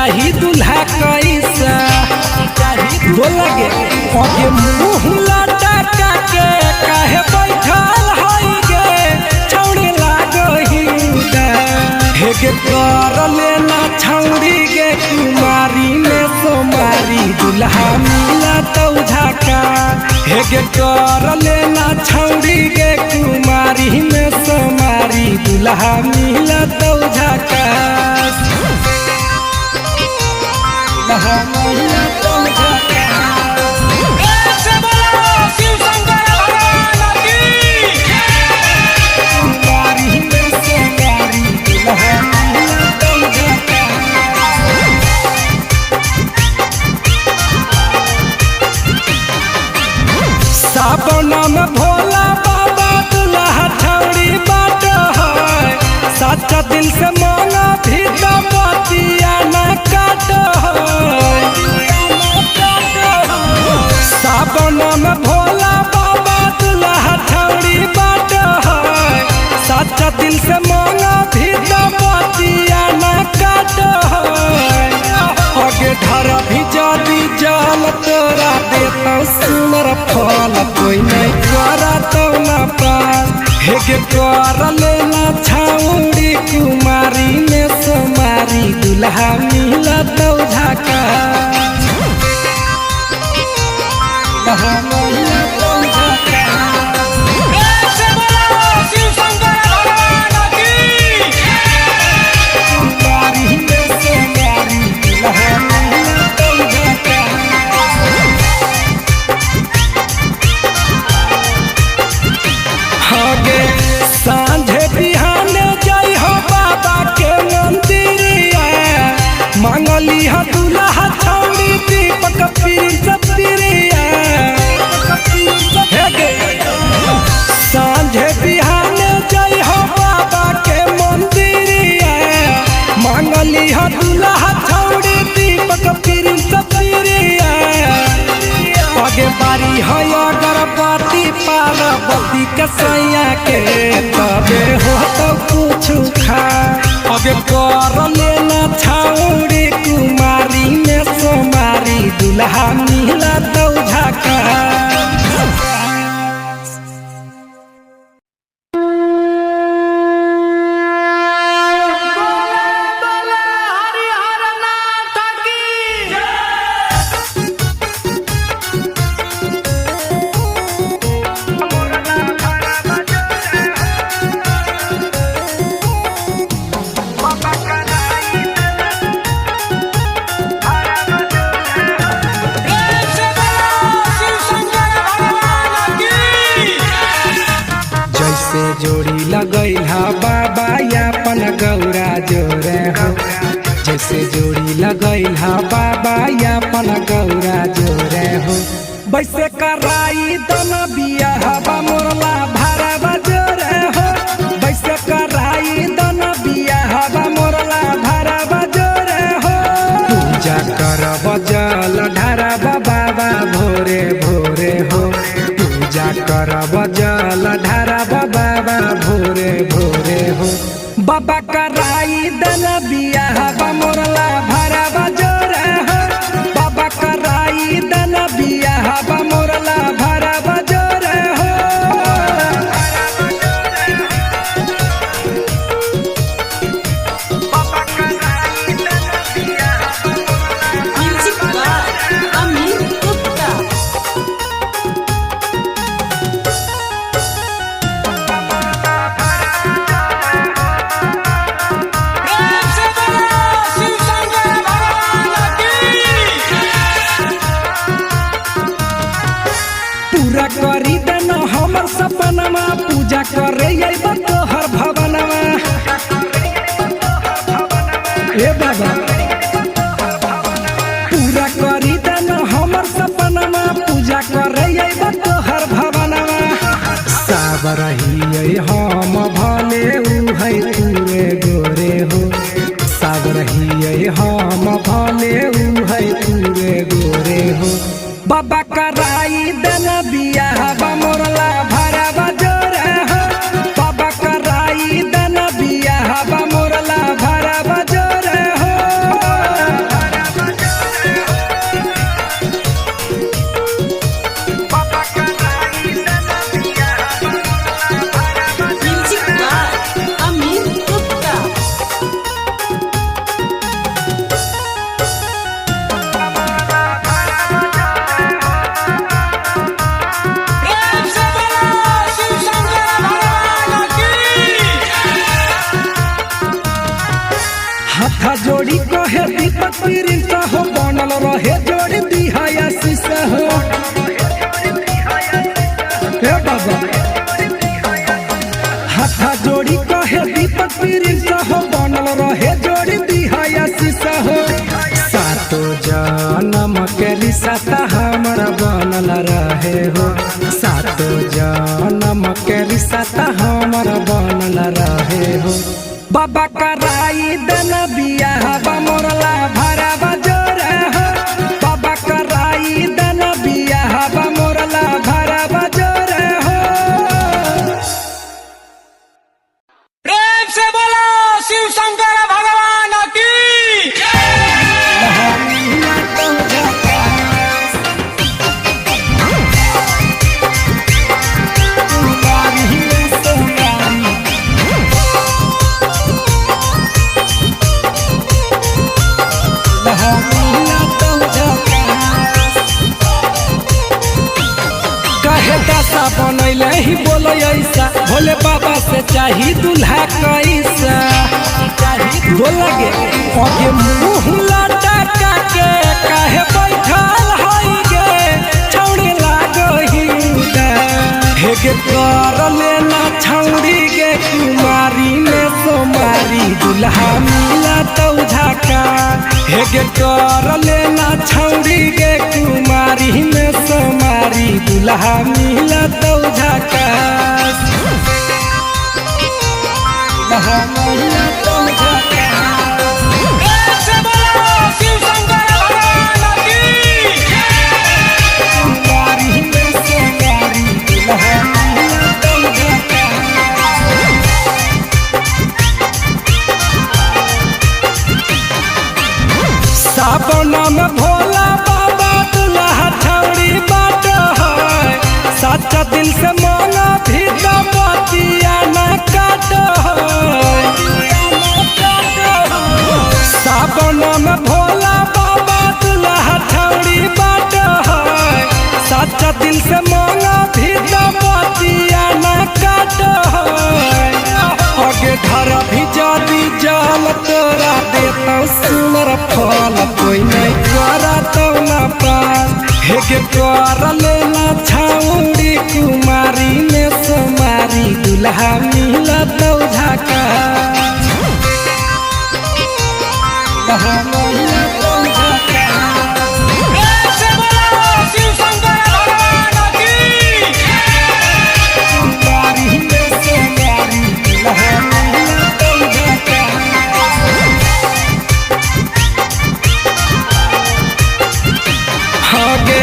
चाही दूल्हा कैसा बोला गे ओके मुँह लटका के काहे बैठल हई गे छौड़ी लागही हेगे कर लेना छौड़ी गे कुमारी में सोमारी दूल्हा मिला तो झाका हेगे कर लेना छौड़ी गे कुमारी में सोमारी दूल्हा मिला तो झाका मिला तो झाका साबना में भोला बाबा दूल्हा छौड़ी बाट है सच्चा दिल से मांगा भी तो बतिया न काट साबना में भोला बाबा दूल्हा छौड़ी बाट है सच्चा दिल से मांगा भी तो बतिया न काट आगे धरा भी जादी जाल तोरा देता सुनर फल कोई नहीं करा तो न पास हेगे कर लेना छौड़ी कुमारी में सोमारी दूल्हा मिला तो झाका मिला तो झाका कुमारी में सोमारी दूल्हा मिला तो झाका आगे सांझे बिहाने जाई हो बाबा के मंदिरिया मांगली हो दूल्हा छौड़ी दीपक पिरिया सांझे बिहाने जाई हो बाबा के मंदिरिया मांगली हो दूल्हा छौड़ी दीपक पिरिया आगे बारी है अगरबत्ती पार्वती कसैया के तबे हो तो कुछ खा आगे कर लेना छौड़ी कुमारी में सोमारी दूल्हा मिला तो झाका जोड़ी लगैला बाबा यापन गौरा जोरे हो जैसे जोड़ी लगैला बाबा यापन गौरा जोरे हो वैसे कराई दन बियाह मोरला भारा जोरे हो वैसे कराई दन बियाह मोरला भारा जोरे हो पूजा करब जल ढारब बाबा भोरे भोरे हो पूजा करब जल ढारब बाबा भोरे भोरे हो बाबा कराई दन बियाह मोरला भारा जोरे हो बाबा कराई दन बियाह मोरला भारा जोरे हो करी देना हमर सपनमा पूजा करे तोहर भवनमा ए बाबा पूरा करी देना हमर सपनमा पूजा करे तोहर भवनमा सब रही हम भले उ है तूरे गोरे हो सब रही हम भले उ है तूरे गोरे हो बाबा कराई दन बियाह मोरला भारा जोरे हो बाबा कराई दन बियाह मोरला भारा जोरे हो बनल रहे जोड़ दिहा आशीष हो हे बाबा हाथा जोड़ी कहे दीपक प्रिंस हो बनल रहे जोड़ दिहा आशीष हो सातो जन्म के रिश्ता हमारा बनल रहे हो सातो जन्म के रिश्ता हमारा बनल रहे हो बाबा कराई देना बियाह मोरला भरा बजोर हो बाबा कराई देना बियाह मोरला भरा बजोर हो प्रेम से बोलो शिव शंकर भगवान की दशा बनैले ही बोलो ऐसा भोले बाबा से चाही दूल्हा कैसा बोला गे आगे मुँह लटका के काहे बैठल हई गे छौड़ी लागही हेगे कर लेना छौड़ी गे कुमारी में सोमारी दूल्हा मिला तो झाका हेगे कर लेना छौड़ी गे कुमारी में सोमारी दूल्हा मिला तो झाका दूल्हा मिला तो झाका प्रेम से बोलो शिव शंकर भगवान की कुमारी में सोमारी दूल्हा मिला तो झाका सावन में भोला बाबा दूल्हा छौड़ी बाट है सच्चा दिल से मांगा भी तो बतिया न काट सावन में भोला बाबा दूल्हा छौड़ी बाट है सच्चा दिल से मांगा भी तो बतिया न काट आगे घर भी जादी जाल तोरा देता सुनर फल कोई नहीं करा तो न पास हेगे कर लेना छौड़ी कुमारी में सोमारी दूल्हा मिला तो झाका दूल्हा मिला तो झाका प्रेम से बोलो शिव शंकर भगवान की कुमारी में सोमारी दूल्हा मिला तो झाका आगे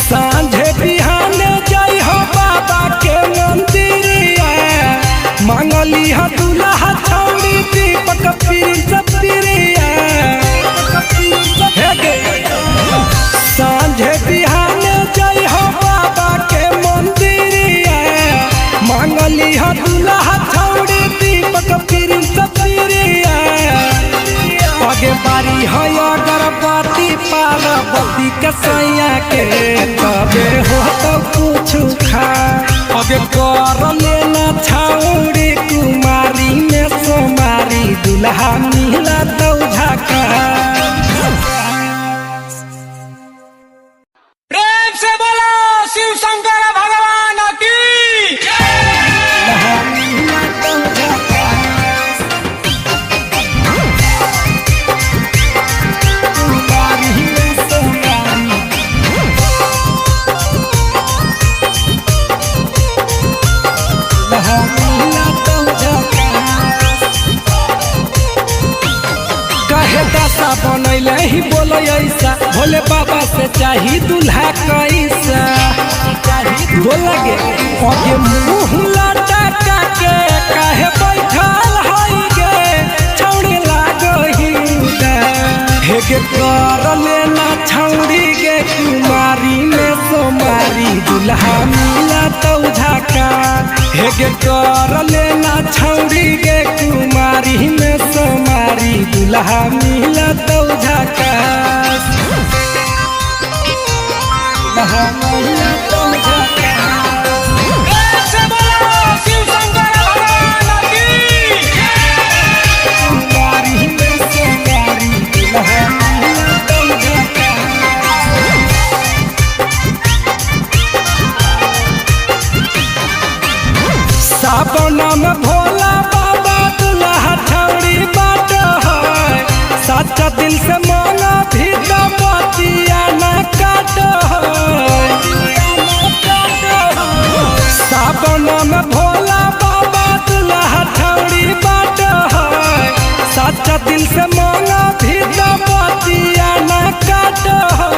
सांझे बिहाने जाई हो बाबा के मंदिरिया मांगली हो दूल्हा छौड़ी दीपक प्रिंस प्रिया सांझे बिहाने जाई हो बाबा के मंदिरिया मांगली हो दूल्हा छौड़ी दीपक प्रिंस प्रिया आगे बारी है अगरबत्ती पार्वती कसैया के तबे हो तो कुछ खा आगे कर लेना छौड़ी कुमारी में सोमारी दूल्हा मिला तो झाका प्रेम से बोलो शिव शंकर भगवान की दूल्हा मिला तो झाका कुमारी में सोमारी दूल्हा मिला तो झाका कहे दशा बनैले ही बोलो ऐसा भोले बाबा से चाही दूल्हा कैसा बोला गे आगे मुँह लटका के काहे बैठल हई गे छौड़ी लागही हेगे कर लेना छौड़ी गे कुमारी में सोमारी दूल्हा मिला तो झाका हेगे कर लेना छौड़ी गे कुमारी में सोमारी दूल्हा मिला तो झाका दूल्हा मिला तो झाका प्रेम से बोलो शिव शंकर भगवान की कुमारी में सोमारी दूल्हा मिला तो झाका में भोला बाबा दुल्हा ठौड़ी बाट है सच्चा दिल से मांगा भी तो बतिया न काट है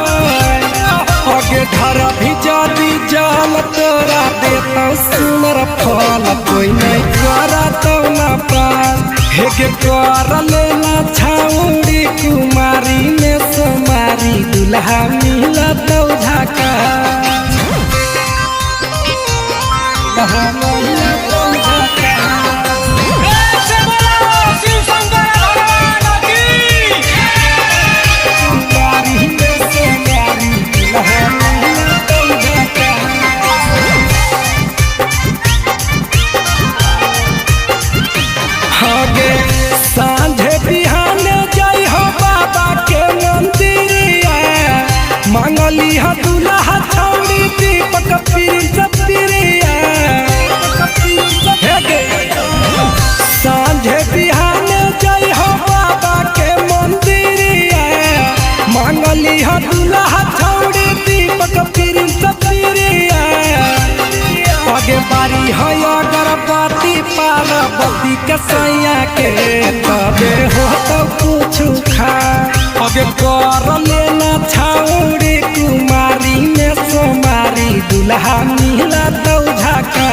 आगे घर भी जादी जाल तोरा देता सुनर फल कोई नहीं करा तो न पास हेगे कर लेना छाउड़ी कुमारी में सोमारी दुल्हा मिला तो झाका से बोलो शिव शंकर भगवान की कुमारी में सोमारी दुल्हा मिला तो झाका आगे सांझे बिहान जय हो बाबा के मंदिरिया मांगली हा दुल्हा छौड़ी दीपक प्रिंस प्रिया सांझे बिहान जय हो बाबा के मंदिरिया मांगली हा दुल्हा छौड़ी दीपक प्रिंस प्रिया आगे बारी है अगरबत्ती पार्वती के सैया के तबे हो तो कुछ खा आगे कर लेना छाउड़ी कुमारी में सोमारी दुल्हा मिला तो झाका